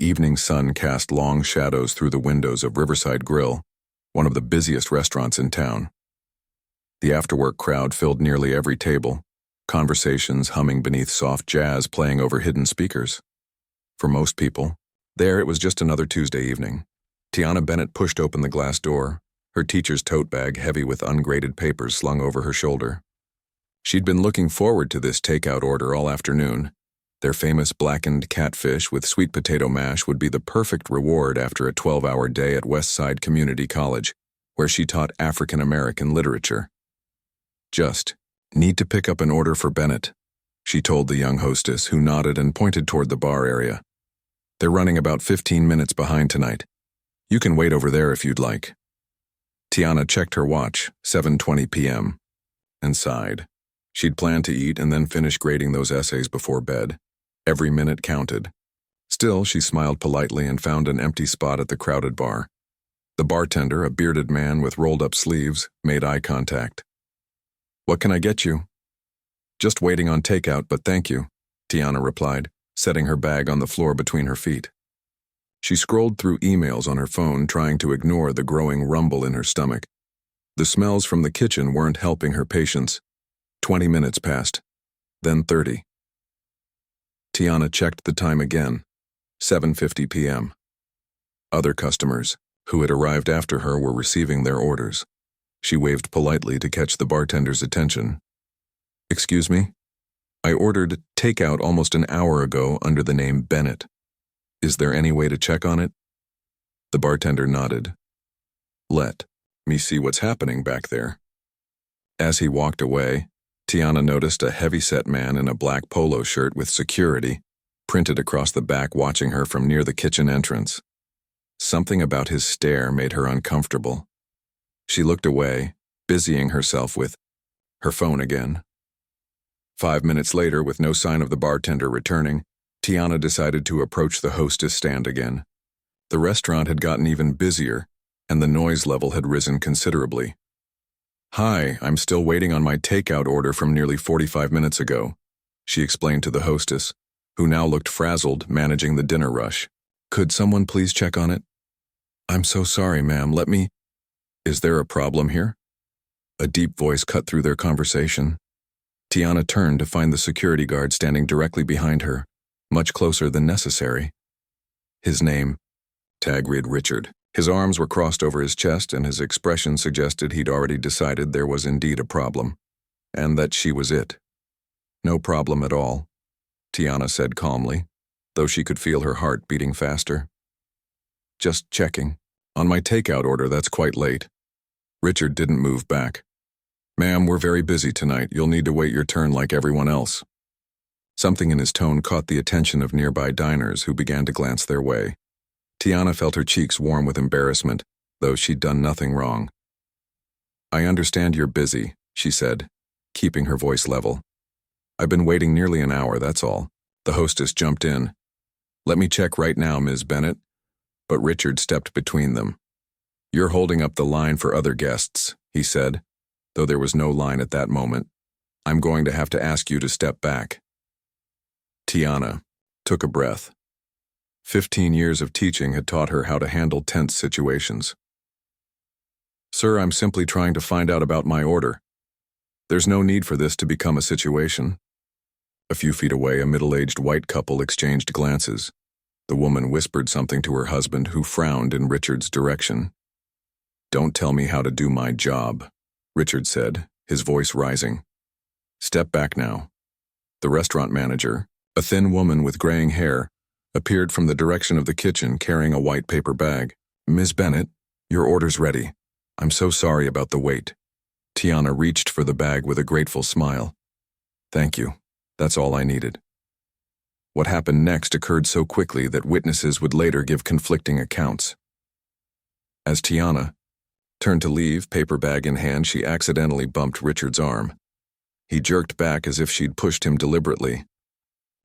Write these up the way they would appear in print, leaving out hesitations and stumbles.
evening sun cast long shadows through the windows of Riverside Grill, one of the busiest restaurants in town. The after-work crowd filled nearly every table, conversations humming beneath soft jazz playing over hidden speakers. For most people, there it was just another Tuesday evening. Tiana Bennett pushed open the glass door, her teacher's tote bag heavy with ungraded papers slung over her shoulder. She'd been looking forward to this takeout order all afternoon. Their famous blackened catfish with sweet potato mash would be the perfect reward after a 12-hour day at Westside Community College, where she taught African American literature. Just need to pick up an order for Bennett, she told the young hostess, who nodded and pointed toward the bar area. They're running about 15 minutes behind tonight. You can wait over there if you'd like. Tiana checked her watch, 7:20 p.m., and sighed. She'd planned to eat and then finish grading those essays before bed. Every minute counted. Still, she smiled politely and found an empty spot at the crowded bar. The bartender, a bearded man with rolled-up sleeves, made eye contact. "What can I get you?" "Just waiting on takeout, but thank you," Tiana replied, setting her bag on the floor between her feet. She scrolled through emails on her phone, trying to ignore the growing rumble in her stomach. The smells from the kitchen weren't helping her patience. 20 minutes passed, then 30. Tiana checked the time again, 7:50 p.m. Other customers, who had arrived after her, were receiving their orders. She waved politely to catch the bartender's attention. "Excuse me? I ordered takeout almost an hour ago under the name Bennett. Is there any way to check on it?" The bartender nodded. "Let me see what's happening back there." As he walked away, Tiana noticed a heavy-set man in a black polo shirt with security printed across the back watching her from near the kitchen entrance. Something about his stare made her uncomfortable. She looked away, busying herself with her phone again. 5 minutes later, with no sign of the bartender returning, Tiana decided to approach the hostess stand again. The restaurant had gotten even busier, and the noise level had risen considerably. "Hi, I'm still waiting on my takeout order from nearly 45 minutes ago," she explained to the hostess, who now looked frazzled, managing the dinner rush. "Could someone please check on it?" "I'm so sorry, ma'am. Is there a problem here?" A deep voice cut through their conversation. Tiana turned to find the security guard standing directly behind her, much closer than necessary. His name, tag read Richard. His arms were crossed over his chest, and his expression suggested he'd already decided there was indeed a problem, and that she was it. "No problem at all," Tiana said calmly, though she could feel her heart beating faster. "Just checking. On my takeout order, that's quite late." Richard didn't move back. "Ma'am, we're very busy tonight. You'll need to wait your turn like everyone else." Something in his tone caught the attention of nearby diners, who began to glance their way. Tiana felt her cheeks warm with embarrassment, though she'd done nothing wrong. "I understand you're busy," she said, keeping her voice level. "I've been waiting nearly an hour, that's all." The hostess jumped in. "Let me check right now, Ms. Bennett." But Richard stepped between them. "You're holding up the line for other guests," he said, though there was no line at that moment. "I'm going to have to ask you to step back." Tiana took a breath. 15 years of teaching had taught her how to handle tense situations. "Sir, I'm simply trying to find out about my order. There's no need for this to become a situation." A few feet away, a middle-aged white couple exchanged glances. The woman whispered something to her husband, who frowned in Richard's direction. "Don't tell me how to do my job," Richard said, his voice rising. "Step back now." The restaurant manager, a thin woman with graying hair, appeared from the direction of the kitchen carrying a white paper bag. "Ms. Bennett, your order's ready. I'm so sorry about the wait." Tiana reached for the bag with a grateful smile. "Thank you. That's all I needed." What happened next occurred so quickly that witnesses would later give conflicting accounts. As Tiana turned to leave, paper bag in hand, she accidentally bumped Richard's arm. He jerked back as if she'd pushed him deliberately.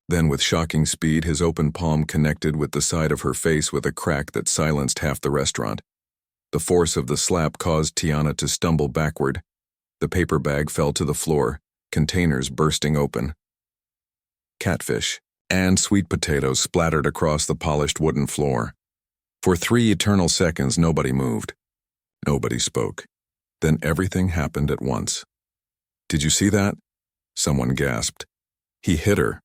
Then, with shocking speed, his open palm connected with the side of her face with a crack that silenced half the restaurant. The force of the slap caused Tiana to stumble backward. The paper bag fell to the floor, containers bursting open. Catfish, and sweet potatoes splattered across the polished wooden floor. For 3 eternal seconds, nobody moved. Nobody spoke. Then everything happened at once. "Did you see that?" Someone gasped. "He hit her."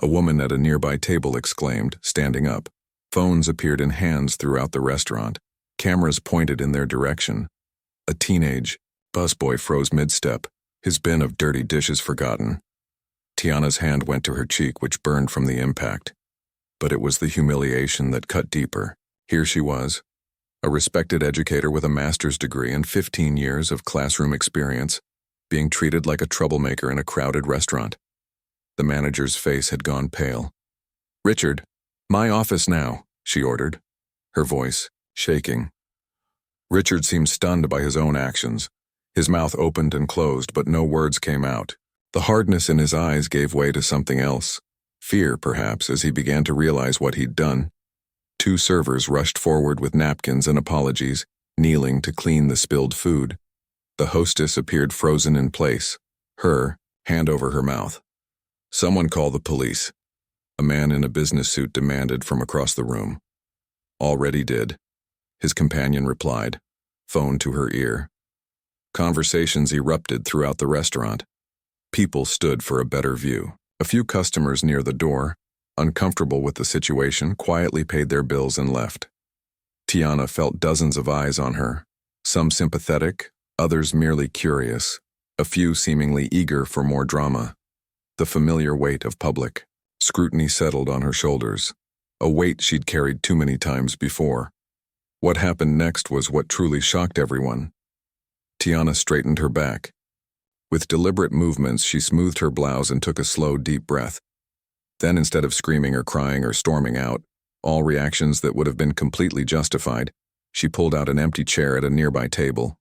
A woman at a nearby table exclaimed, standing up. Phones appeared in hands throughout the restaurant. Cameras pointed in their direction. A teenage busboy froze mid-step, his bin of dirty dishes forgotten. Tiana's hand went to her cheek, which burned from the impact. But it was the humiliation that cut deeper. Here she was, a respected educator with a master's degree and 15 years of classroom experience, being treated like a troublemaker in a crowded restaurant. The manager's face had gone pale. "Richard, my office now," she ordered, her voice shaking. Richard seemed stunned by his own actions. His mouth opened and closed, but no words came out. The hardness in his eyes gave way to something else. Fear, perhaps, as he began to realize what he'd done. 2 servers rushed forward with napkins and apologies, kneeling to clean the spilled food. The hostess appeared frozen in place, her hand over her mouth. "Someone call the police," a man in a business suit demanded from across the room. "Already did," his companion replied, phone to her ear. Conversations erupted throughout the restaurant. People stood for a better view. A few customers near the door, uncomfortable with the situation, quietly paid their bills and left. Tiana felt dozens of eyes on her, some sympathetic, others merely curious, a few seemingly eager for more drama. The familiar weight of public scrutiny settled on her shoulders, a weight she'd carried too many times before. What happened next was what truly shocked everyone. Tiana straightened her back. With deliberate movements, she smoothed her blouse and took a slow, deep breath. Then, instead of screaming or crying or storming out, all reactions that would have been completely justified, she pulled out an empty chair at a nearby table.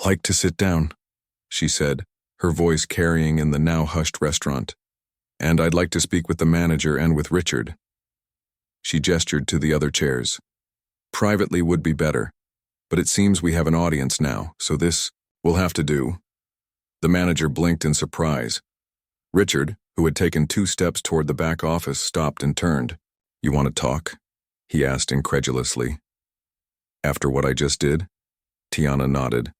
"Like to sit down," she said, her voice carrying in the now hushed restaurant. "And I'd like to speak with the manager and with Richard." She gestured to the other chairs. "Privately would be better, but it seems we have an audience now, so this will have to do." The manager blinked in surprise. Richard, who had taken 2 steps toward the back office, stopped and turned. "You want to talk?" he asked incredulously. "After what I just did?" Tiana nodded.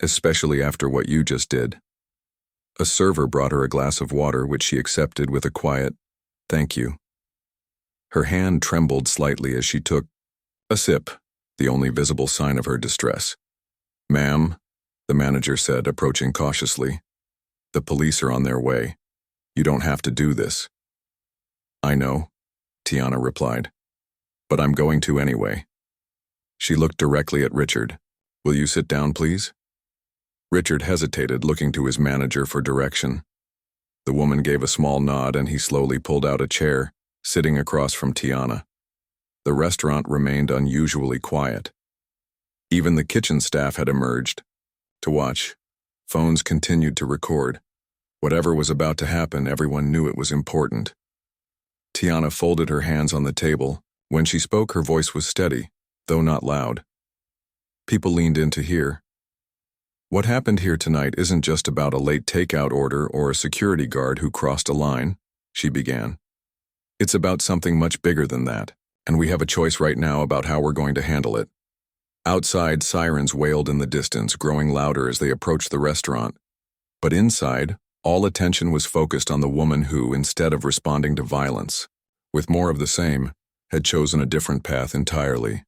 "Especially after what you just did." A server brought her a glass of water, which she accepted with a quiet, "Thank you." Her hand trembled slightly as she took a sip, the only visible sign of her distress. "Ma'am," the manager said, approaching cautiously, "the police are on their way. You don't have to do this." "I know," Tiana replied, "but I'm going to anyway." She looked directly at Richard. "Will you sit down, please?" Richard hesitated, looking to his manager for direction. The woman gave a small nod and he slowly pulled out a chair, sitting across from Tiana. The restaurant remained unusually quiet. Even the kitchen staff had emerged to watch. Phones continued to record. Whatever was about to happen, everyone knew it was important. Tiana folded her hands on the table. When she spoke, her voice was steady, though not loud. People leaned in to hear. "What happened here tonight isn't just about a late takeout order or a security guard who crossed a line," she began. "It's about something much bigger than that, and we have a choice right now about how we're going to handle it." Outside, sirens wailed in the distance, growing louder as they approached the restaurant. But inside, all attention was focused on the woman who, instead of responding to violence, with more of the same, had chosen a different path entirely.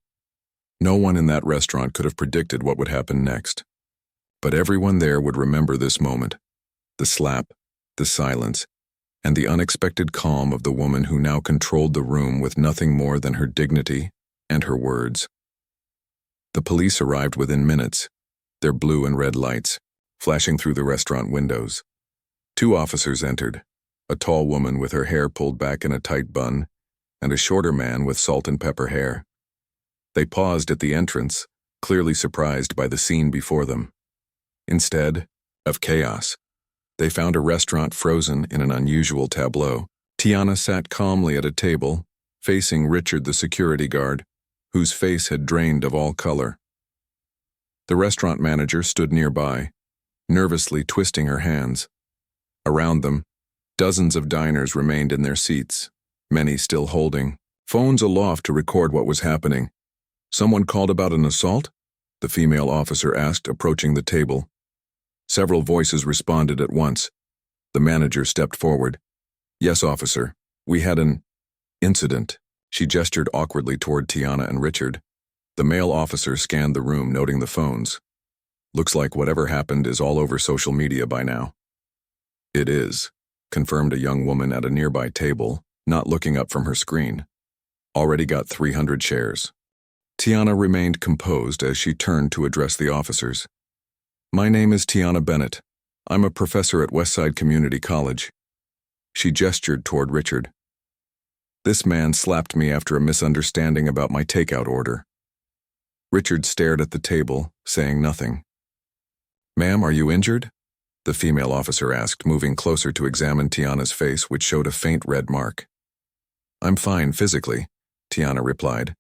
No one in that restaurant could have predicted what would happen next. But everyone there would remember this moment, the slap, the silence, and the unexpected calm of the woman who now controlled the room with nothing more than her dignity and her words. The police arrived within minutes, their blue and red lights flashing through the restaurant windows. 2 officers entered, a tall woman with her hair pulled back in a tight bun, and a shorter man with salt and pepper hair. They paused at the entrance, clearly surprised by the scene before them. Instead of chaos, they found a restaurant frozen in an unusual tableau. Tiana sat calmly at a table, facing Richard the security guard, whose face had drained of all color. The restaurant manager stood nearby, nervously twisting her hands. Around them, Dozens of diners remained in their seats, many still holding phones aloft to record what was happening. "Someone called about an assault?" the female officer asked, approaching the table. Several voices responded at once. The manager stepped forward. "Yes, officer. We had an incident." She gestured awkwardly toward Tiana and Richard. The male officer scanned the room, noting the phones. "Looks like whatever happened is all over social media by now." "It is," confirmed a young woman at a nearby table, not looking up from her screen. "Already got 300 shares." Tiana remained composed as she turned to address the officers. "My name is Tiana Bennett. I'm a professor at Westside Community College." She gestured toward Richard. "This man slapped me after a misunderstanding about my takeout order." Richard stared at the table, saying nothing. "Ma'am, are you injured?" the female officer asked, moving closer to examine Tiana's face, which showed a faint red mark. "I'm fine physically," Tiana replied.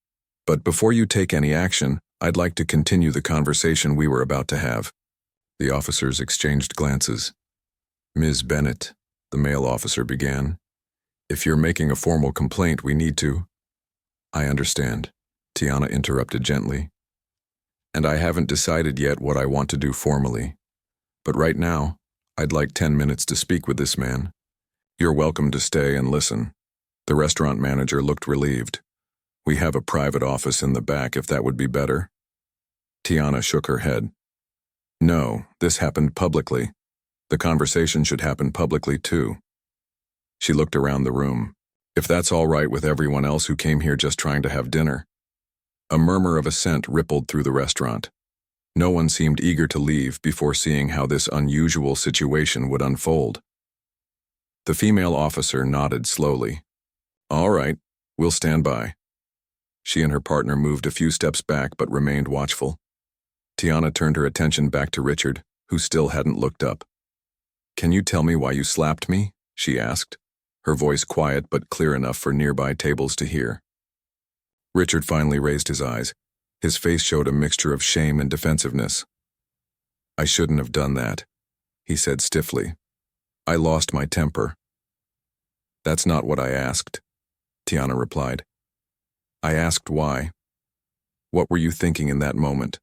"But before you take any action, I'd like to continue the conversation we were about to have." The officers exchanged glances. "Ms. Bennett," the male officer began, "if you're making a formal complaint, we need to—" "I understand," Tiana interrupted gently. "And I haven't decided yet what I want to do formally. But right now, I'd like 10 minutes to speak with this man. You're welcome to stay and listen." The restaurant manager looked relieved. "We have a private office in the back if that would be better." Tiana shook her head. "No, this happened publicly. The conversation should happen publicly too." She looked around the room. "If that's all right with everyone else who came here just trying to have dinner." A murmur of assent rippled through the restaurant. No one seemed eager to leave before seeing how this unusual situation would unfold. The female officer nodded slowly. "All right, we'll stand by." She and her partner moved a few steps back but remained watchful. Tiana turned her attention back to Richard, who still hadn't looked up. "Can you tell me why you slapped me?" she asked, her voice quiet but clear enough for nearby tables to hear. Richard finally raised his eyes. His face showed a mixture of shame and defensiveness. "I shouldn't have done that," he said stiffly. "I lost my temper." "That's not what I asked," Tiana replied. "I asked why. What were you thinking in that moment?"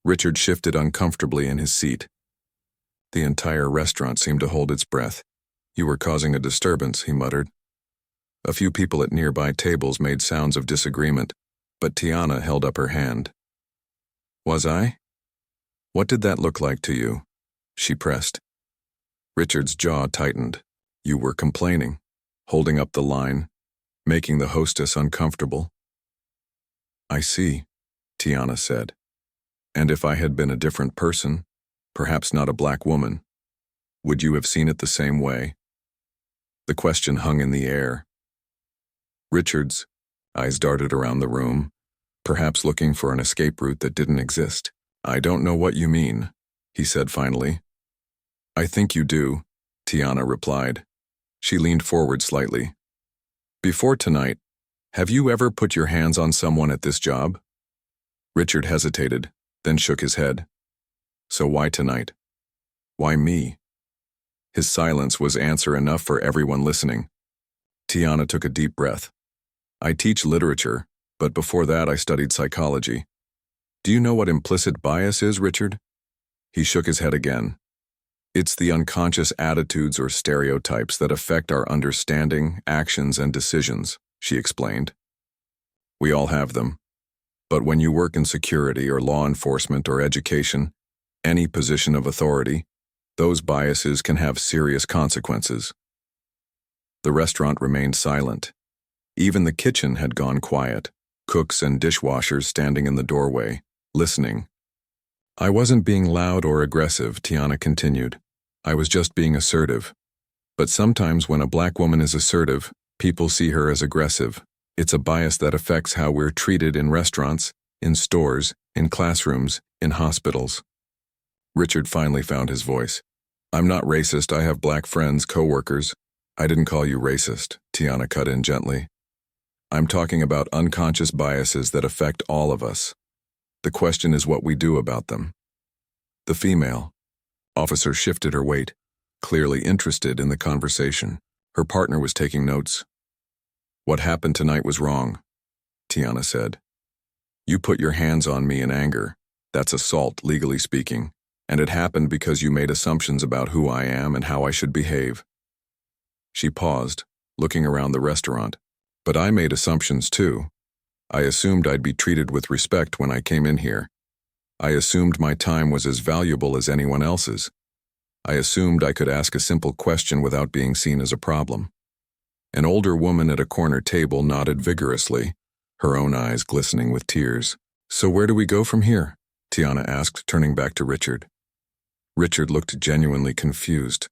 Richard shifted uncomfortably in his seat. The entire restaurant seemed to hold its breath. "You were causing a disturbance," he muttered. A few people at nearby tables made sounds of disagreement, but Tiana held up her hand. "Was I? What did that look like to you?" she pressed. Richard's jaw tightened. "You were complaining, holding up the line, making the hostess uncomfortable." "I see," Tiana said. "And if I had been a different person, perhaps not a black woman, would you have seen it the same way?" The question hung in the air. Richard's eyes darted around the room, perhaps looking for an escape route that didn't exist. "I don't know what you mean," he said finally. "I think you do," Tiana replied. She leaned forward slightly. "Before tonight, have you ever put your hands on someone at this job?" Richard hesitated, then shook his head. "So why tonight? Why me?" His silence was answer enough for everyone listening. Tiana took a deep breath. "I teach literature, but before that I studied psychology. Do you know what implicit bias is, Richard?" He shook his head again. "It's the unconscious attitudes or stereotypes that affect our understanding, actions, and decisions," she explained. "We all have them. But when you work in security or law enforcement or education, any position of authority, those biases can have serious consequences." The restaurant remained silent. Even the kitchen had gone quiet, cooks and dishwashers standing in the doorway, listening. "I wasn't being loud or aggressive," Tiana continued. "I was just being assertive. But sometimes when a black woman is assertive, people see her as aggressive. It's a bias that affects how we're treated in restaurants, in stores, in classrooms, in hospitals." Richard finally found his voice. "I'm not racist. I have black friends, co-workers." "I didn't call you racist," Tiana cut in gently. "I'm talking about unconscious biases that affect all of us. The question is what we do about them." The female officer shifted her weight. clearly interested in the conversation. Her partner was taking notes. "What happened tonight was wrong," Tiana said. "You put your hands on me in anger. That's assault, legally speaking, and it happened because you made assumptions about who I am and how I should behave." She paused, looking around the restaurant. "But I made assumptions too. I assumed I'd be treated with respect when I came in here. I assumed my time was as valuable as anyone else's. I assumed I could ask a simple question without being seen as a problem." An older woman at a corner table nodded vigorously, her own eyes glistening with tears. "So where do we go from here?" Tiana asked, turning back to Richard. Richard looked genuinely confused.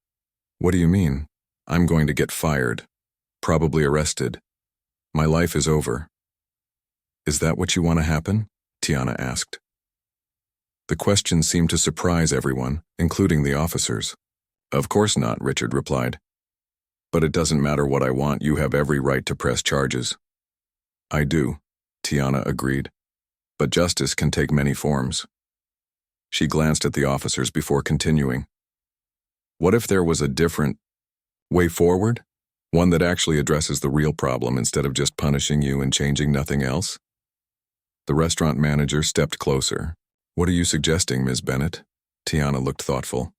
"What do you mean? I'm going to get fired. Probably arrested. My life is over." "Is that what you want to happen?" Tiana asked. The question seemed to surprise everyone, including the officers. "Of course not," Richard replied. "But it doesn't matter what I want, you have every right to press charges." "I do," Tiana agreed. "But justice can take many forms." She glanced at the officers before continuing. "What if there was a different way forward? One that actually addresses the real problem instead of just punishing you and changing nothing else?" The restaurant manager stepped closer. "What are you suggesting, Ms. Bennett?" Tiana looked thoughtful.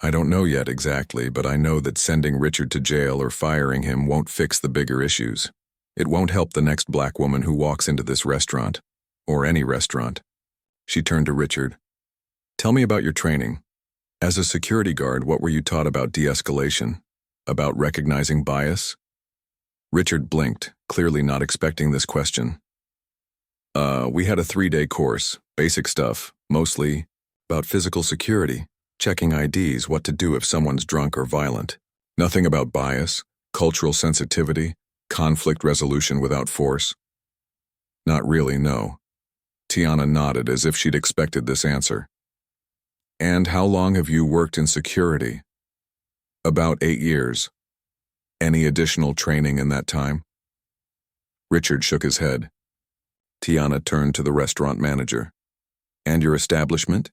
"I don't know yet exactly, but I know that sending Richard to jail or firing him won't fix the bigger issues. It won't help the next black woman who walks into this restaurant, or any restaurant." She turned to Richard. "Tell me about your training. As a security guard, what were you taught about de-escalation? About recognizing bias?" Richard blinked, clearly not expecting this question. We had a 3-day course, basic stuff, mostly about physical security, checking IDs, what to do if someone's drunk or violent. Nothing about bias, cultural sensitivity, conflict resolution without force." "Not really, no." Tiana nodded as if she'd expected this answer. "And how long have you worked in security?" "About 8 years. Any additional training in that time?" Richard shook his head. Tiana turned to the restaurant manager. "And your establishment?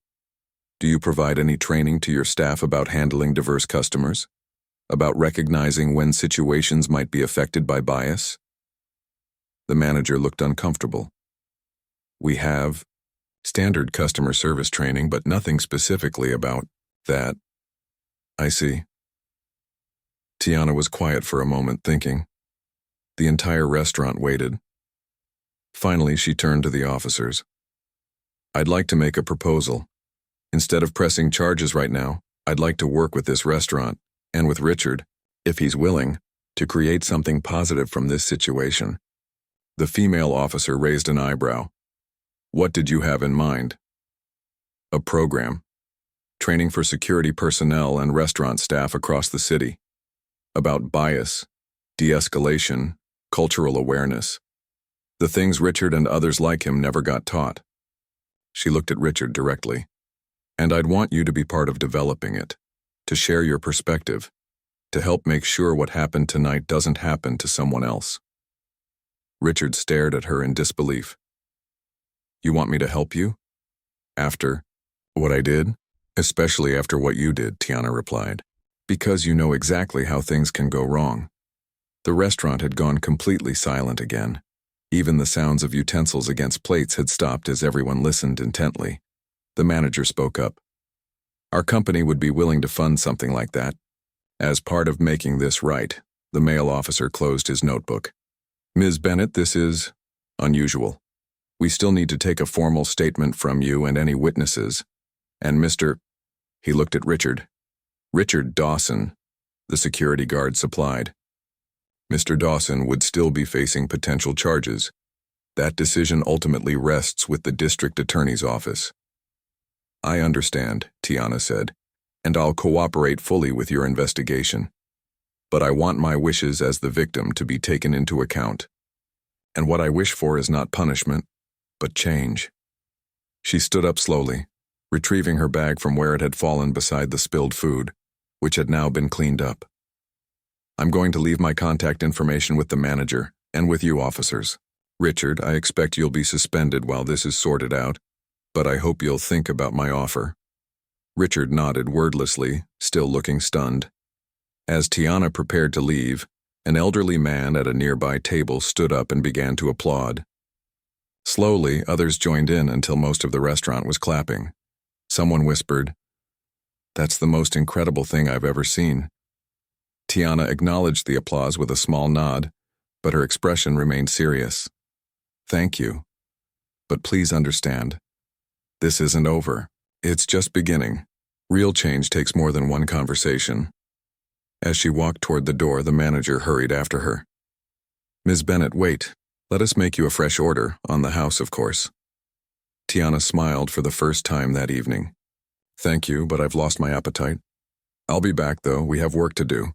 Do you provide any training to your staff about handling diverse customers? About recognizing when situations might be affected by bias?" The manager looked uncomfortable. "We have standard customer service training, but nothing specifically about that." "I see." Tiana was quiet for a moment, thinking. The entire restaurant waited. Finally, she turned to the officers. "I'd like to make a proposal. Instead of pressing charges right now, I'd like to work with this restaurant, and with Richard, if he's willing, to create something positive from this situation." The female officer raised an eyebrow. "What did you have in mind?" "A program. Training for security personnel and restaurant staff across the city. About bias, de-escalation, cultural awareness. The things Richard and others like him never got taught." She looked at Richard directly. "And I'd want you to be part of developing it, to share your perspective, to help make sure what happened tonight doesn't happen to someone else." Richard stared at her in disbelief. "You want me to help you? After what I did?" "Especially after what you did," Tiana replied. "Because you know exactly how things can go wrong." The restaurant had gone completely silent again. Even the sounds of utensils against plates had stopped as everyone listened intently. The manager spoke up. "Our company would be willing to fund something like that. As part of making this right," the male officer closed his notebook. "Ms. Bennett, this is unusual. We still need to take a formal statement from you and any witnesses. And Mr. He looked at Richard. "Richard Dawson," the security guard supplied. "Mr. Dawson would still be facing potential charges. That decision ultimately rests with the district attorney's office." "I understand," Tiana said, "and I'll cooperate fully with your investigation. But I want my wishes as the victim to be taken into account. And what I wish for is not punishment, but change." She stood up slowly, retrieving her bag from where it had fallen beside the spilled food, which had now been cleaned up. "I'm going to leave my contact information with the manager, and with you officers. Richard, I expect you'll be suspended while this is sorted out, but I hope you'll think about my offer." Richard nodded wordlessly, still looking stunned. As Tiana prepared to leave, an elderly man at a nearby table stood up and began to applaud. Slowly, others joined in until most of the restaurant was clapping. Someone whispered, "That's the most incredible thing I've ever seen." Tiana acknowledged the applause with a small nod, but her expression remained serious. "Thank you. But please understand, this isn't over. It's just beginning. Real change takes more than one conversation." As she walked toward the door, the manager hurried after her. "Ms. Bennett, wait. Let us make you a fresh order, on the house, of course." Tiana smiled for the first time that evening. "Thank you, but I've lost my appetite. I'll be back, though. We have work to do."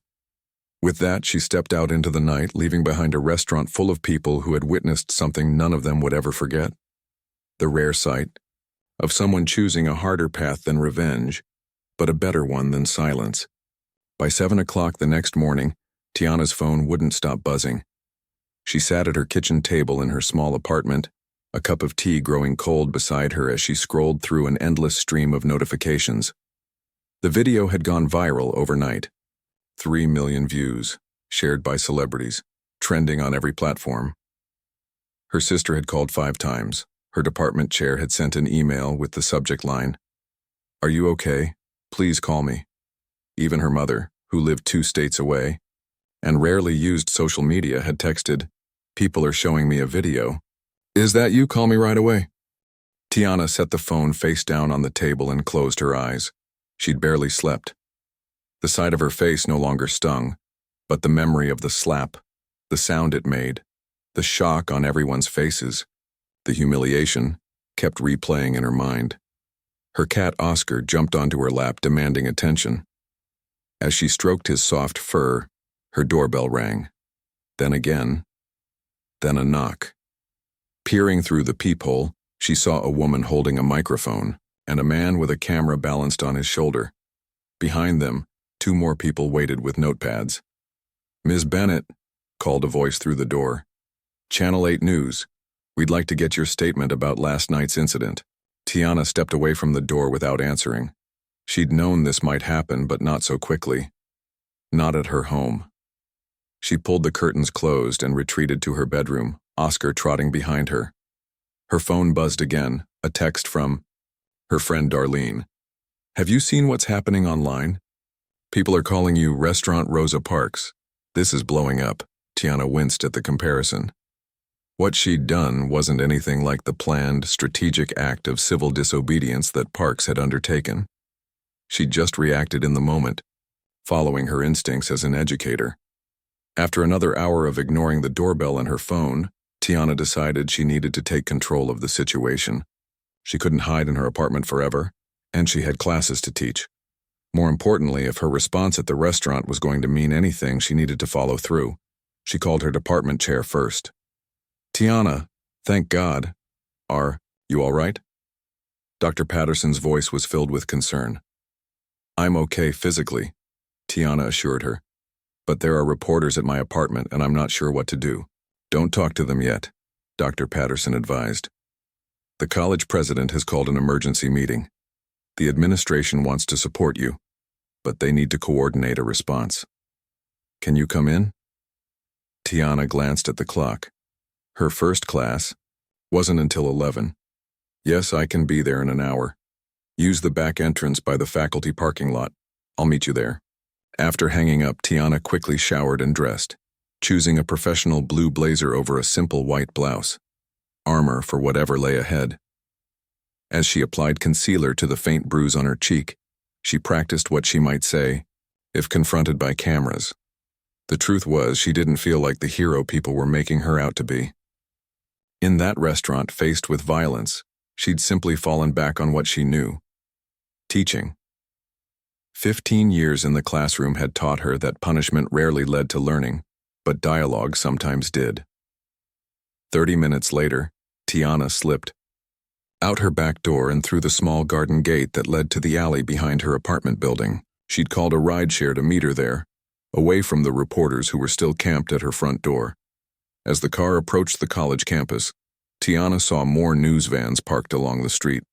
With that, she stepped out into the night, leaving behind a restaurant full of people who had witnessed something none of them would ever forget. The rare sight of someone choosing a harder path than revenge, but a better one than silence. By 7 o'clock the next morning, Tiana's phone wouldn't stop buzzing. She sat at her kitchen table in her small apartment, a cup of tea growing cold beside her as she scrolled through an endless stream of notifications. The video had gone viral overnight. 3 million views, shared by celebrities, trending on every platform. Her sister had called 5 times. Her department chair had sent an email with the subject line, "Are you okay? Please call me." Even her mother, who lived 2 states away and rarely used social media, had texted, "People are showing me a video. Is that you? Call me right away." Tiana set the phone face down on the table and closed her eyes. She'd barely slept. The sight of her face no longer stung, but the memory of the slap, the sound it made, the shock on everyone's faces, the humiliation, kept replaying in her mind. Her cat Oscar jumped onto her lap, demanding attention. As she stroked his soft fur, her doorbell rang. Then again. Then a knock. Peering through the peephole, she saw a woman holding a microphone and a man with a camera balanced on his shoulder. Behind them, 2 more people waited with notepads. "Ms. Bennett," called a voice through the door. "Channel 8 News. We'd like to get your statement about last night's incident." Tiana stepped away from the door without answering. She'd known this might happen, but not so quickly. Not at her home. She pulled the curtains closed and retreated to her bedroom, Oscar trotting behind her. Her phone buzzed again, a text from her friend Darlene. "Have you seen what's happening online? People are calling you Restaurant Rosa Parks. This is blowing up." Tiana winced at the comparison. What she'd done wasn't anything like the planned, strategic act of civil disobedience that Parks had undertaken. She'd just reacted in the moment, following her instincts as an educator. After another hour of ignoring the doorbell and her phone, Tiana decided she needed to take control of the situation. She couldn't hide in her apartment forever, and she had classes to teach. More importantly, if her response at the restaurant was going to mean anything, she needed to follow through. She called her department chair first. "Tiana, thank God. Are you all right?" Dr. Patterson's voice was filled with concern. "I'm okay physically," Tiana assured her. "But there are reporters at my apartment and I'm not sure what to do." "Don't talk to them yet," Dr. Patterson advised. "The college president has called an emergency meeting. The administration wants to support you, but they need to coordinate a response. Can you come in?" Tiana glanced at the clock. Her first class wasn't until 11. "Yes, I can be there in an hour. Use the back entrance by the faculty parking lot. I'll meet you there." After hanging up, Tiana quickly showered and dressed, choosing a professional blue blazer over a simple white blouse, armor for whatever lay ahead. As she applied concealer to the faint bruise on her cheek, she practiced what she might say if confronted by cameras. The truth was, she didn't feel like the hero people were making her out to be. In that restaurant, faced with violence, she'd simply fallen back on what she knew: teaching. 15 years in the classroom had taught her that punishment rarely led to learning, but dialogue sometimes did. 30 minutes later, Tiana slipped out her back door and through the small garden gate that led to the alley behind her apartment building. She'd called a rideshare to meet her there, away from the reporters who were still camped at her front door. As the car approached the college campus, Tiana saw more news vans parked along the street.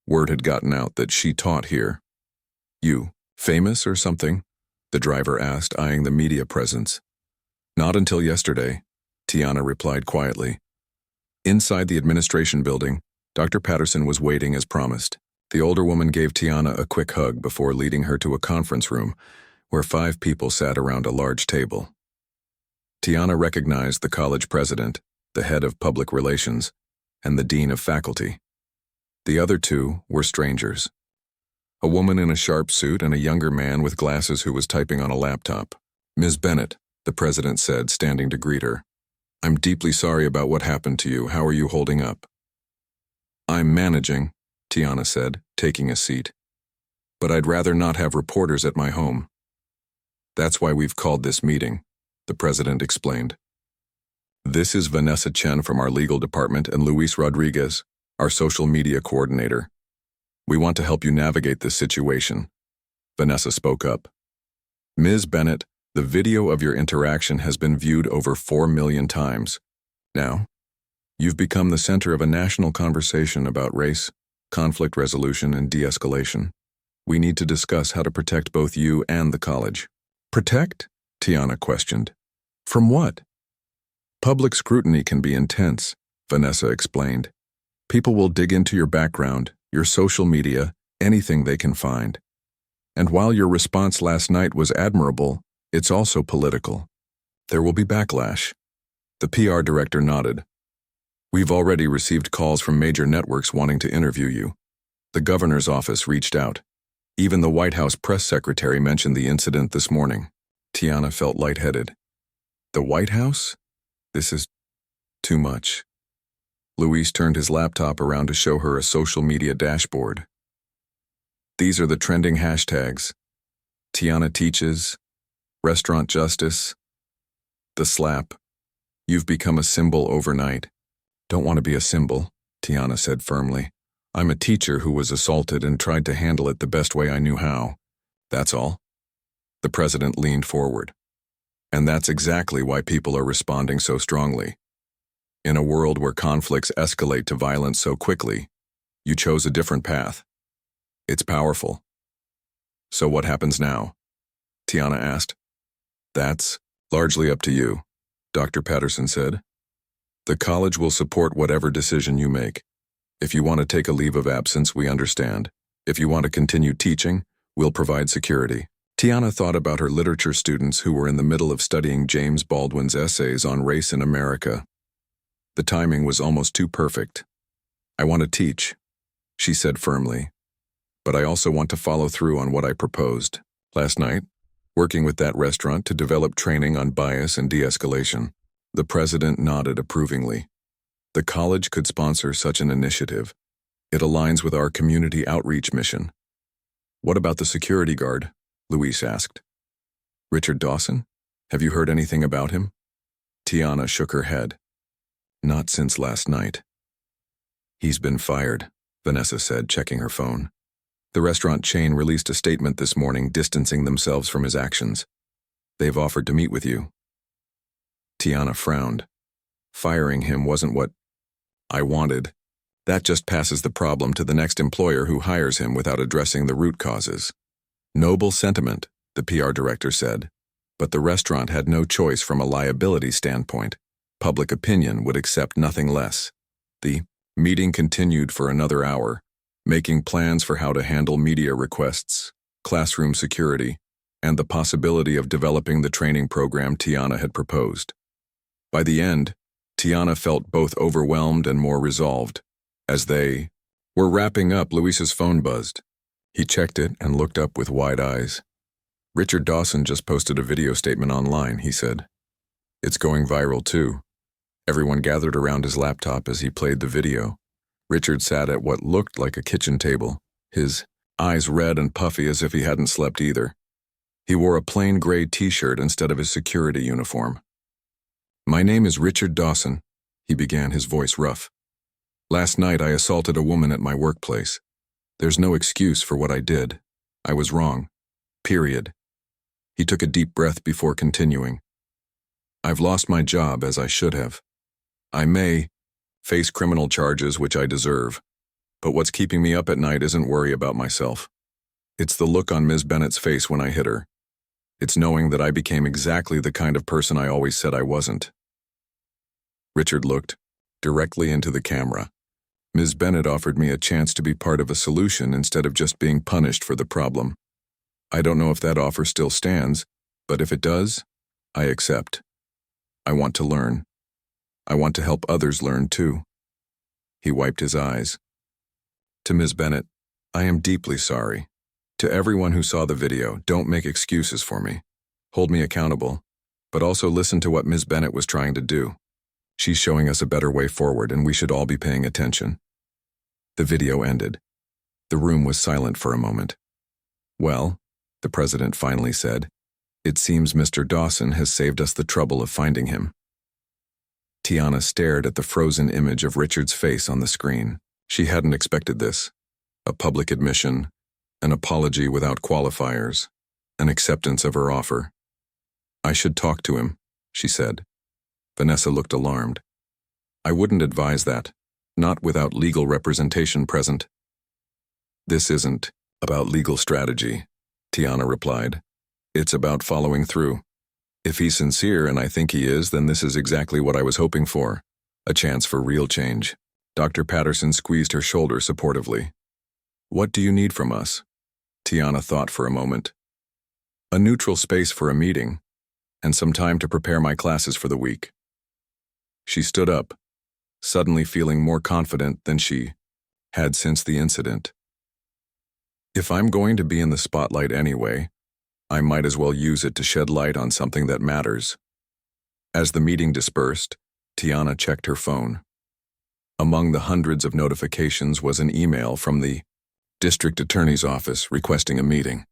Word had gotten out that she taught here, You, famous or something? The driver asked, eyeing the media presence. Not until yesterday, Tiana replied quietly. Inside the administration building, Dr. Patterson was waiting as promised. The older woman gave Tiana a quick hug before leading her to a conference room where 5 people sat around a large table. Tiana recognized the college president, the head of public relations, and the dean of faculty. The other 2 were strangers. A woman in a sharp suit and a younger man with glasses who was typing on a laptop. "Ms. Bennett," the president said, standing to greet her. "I'm deeply sorry about what happened to you. How are you holding up?" "I'm managing," Tiana said, taking a seat. "But I'd rather not have reporters at my home." "That's why we've called this meeting," the president explained. "This is Vanessa Chen from our legal department and Luis Rodriguez, our social media coordinator. We want to help you navigate this situation." Vanessa spoke up. "Ms. Bennett, the video of your interaction has been viewed over 4 million times. Now, you've become the center of a national conversation about race, conflict resolution, and de-escalation. We need to discuss how to protect both you and the college." "Protect?" Tiana questioned. "From what?" "Public scrutiny can be intense," Vanessa explained. "People will dig into your background, your social media, anything they can find. And while your response last night was admirable, it's also political. There will be backlash." The PR director nodded. "We've already received calls from major networks wanting to interview you. The governor's office reached out. Even the White House press secretary mentioned the incident this morning." Tiana felt lightheaded. "The White House? This is too much." Luis turned his laptop around to show her a social media dashboard. "These are the trending hashtags. Tiana teaches, restaurant justice, the slap. You've become a symbol overnight." "Don't want to be a symbol," Tiana said firmly. "I'm a teacher who was assaulted and tried to handle it the best way I knew how. That's all." The president leaned forward. "And that's exactly why people are responding so strongly. In a world where conflicts escalate to violence so quickly, you chose a different path. It's powerful." "So what happens now?" Tiana asked. "That's largely up to you," Dr. Patterson said. "The college will support whatever decision you make. If you want to take a leave of absence, we understand. If you want to continue teaching, we'll provide security." Tiana thought about her literature students who were in the middle of studying James Baldwin's essays on race in America. The timing was almost too perfect. "I want to teach," she said firmly. "But I also want to follow through on what I proposed last night, working with that restaurant to develop training on bias and de-escalation." The president nodded approvingly. "The college could sponsor such an initiative. It aligns with our community outreach mission." "What about the security guard?" Luis asked. "Richard Dawson? Have you heard anything about him?" Tiana shook her head. "Not since last night." "He's been fired," Vanessa said, checking her phone. "The restaurant chain released a statement this morning distancing themselves from his actions. They've offered to meet with you." Tiana frowned. "Firing him wasn't what I wanted. That just passes the problem to the next employer who hires him without addressing the root causes." "Noble sentiment," the PR director said, "but the restaurant had no choice from a liability standpoint. Public opinion would accept nothing less." The meeting continued for another hour, making plans for how to handle media requests, classroom security, and the possibility of developing the training program Tiana had proposed. By the end, Tiana felt both overwhelmed and more resolved. As they were wrapping up, Luis's phone buzzed. He checked it and looked up with wide eyes. "Richard Dawson just posted a video statement online," he said. "It's going viral too." Everyone gathered around his laptop as he played the video. Richard sat at what looked like a kitchen table, his eyes red and puffy as if he hadn't slept either. He wore a plain gray t-shirt instead of his security uniform. "My name is Richard Dawson," he began, his voice rough. "Last night I assaulted a woman at my workplace. There's no excuse for what I did. I was wrong. Period." He took a deep breath before continuing. "I've lost my job as I should have. I may face criminal charges, which I deserve, but what's keeping me up at night isn't worry about myself. It's the look on Ms. Bennett's face when I hit her. It's knowing that I became exactly the kind of person I always said I wasn't. Richard looked directly into the camera. Ms. Bennett offered me a chance to be part of a solution instead of just being punished for the problem. I don't know if that offer still stands, but if it does, I accept. I want to learn. I want to help others learn too. He wiped his eyes. To Ms. Bennett, I am deeply sorry. To everyone who saw the video, don't make excuses for me. Hold me accountable, but also listen to what Ms. Bennett was trying to do. She's showing us a better way forward, and we should all be paying attention. The video ended. The room was silent for a moment. Well, the president finally said, it seems Mr. Dawson has saved us the trouble of finding him. Tiana stared at the frozen image of Richard's face on the screen. She hadn't expected this. A public admission, an apology without qualifiers, an acceptance of her offer. I should talk to him, she said. Vanessa looked alarmed. I wouldn't advise that, not without legal representation present. This isn't about legal strategy, Tiana replied. It's about following through. If he's sincere, and I think he is, then this is exactly what I was hoping for, a chance for real change. Dr. Patterson squeezed her shoulder supportively. What do you need from us? Tiana thought for a moment. A neutral space for a meeting, and some time to prepare my classes for the week. She stood up, suddenly feeling more confident than she had since the incident. If I'm going to be in the spotlight anyway, I might as well use it to shed light on something that matters. As the meeting dispersed, Tiana checked her phone. Among the hundreds of notifications was an email from the district attorney's office requesting a meeting.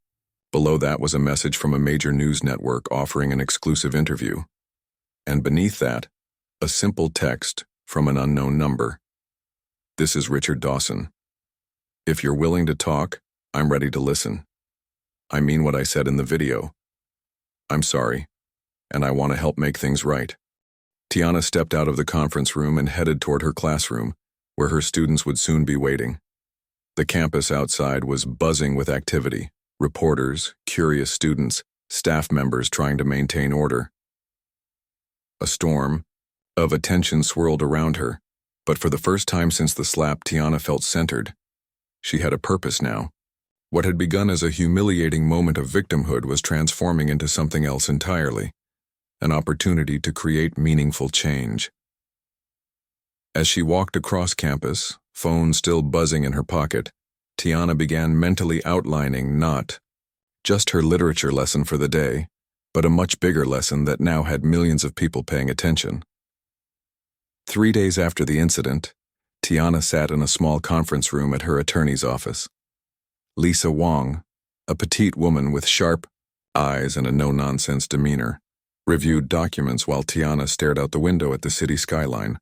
Below that was a message from a major news network offering an exclusive interview. And beneath that, a simple text from an unknown number. This is Richard Dawson. If you're willing to talk, I'm ready to listen. I mean what I said in the video. I'm sorry, and I want to help make things right. Tiana stepped out of the conference room and headed toward her classroom, where her students would soon be waiting. The campus outside was buzzing with activity. Reporters, curious students, staff members trying to maintain order. A storm of attention swirled around her, but for the first time since the slap, Tiana felt centered. She had a purpose now. What had begun as a humiliating moment of victimhood was transforming into something else entirely, an opportunity to create meaningful change. As she walked across campus, phone still buzzing in her pocket, Tiana began mentally outlining not just her literature lesson for the day, but a much bigger lesson that now had millions of people paying attention. 3 days after the incident, Tiana sat in a small conference room at her attorney's office. Lisa Wong, a petite woman with sharp eyes and a no-nonsense demeanor, reviewed documents while Tiana stared out the window at the city skyline.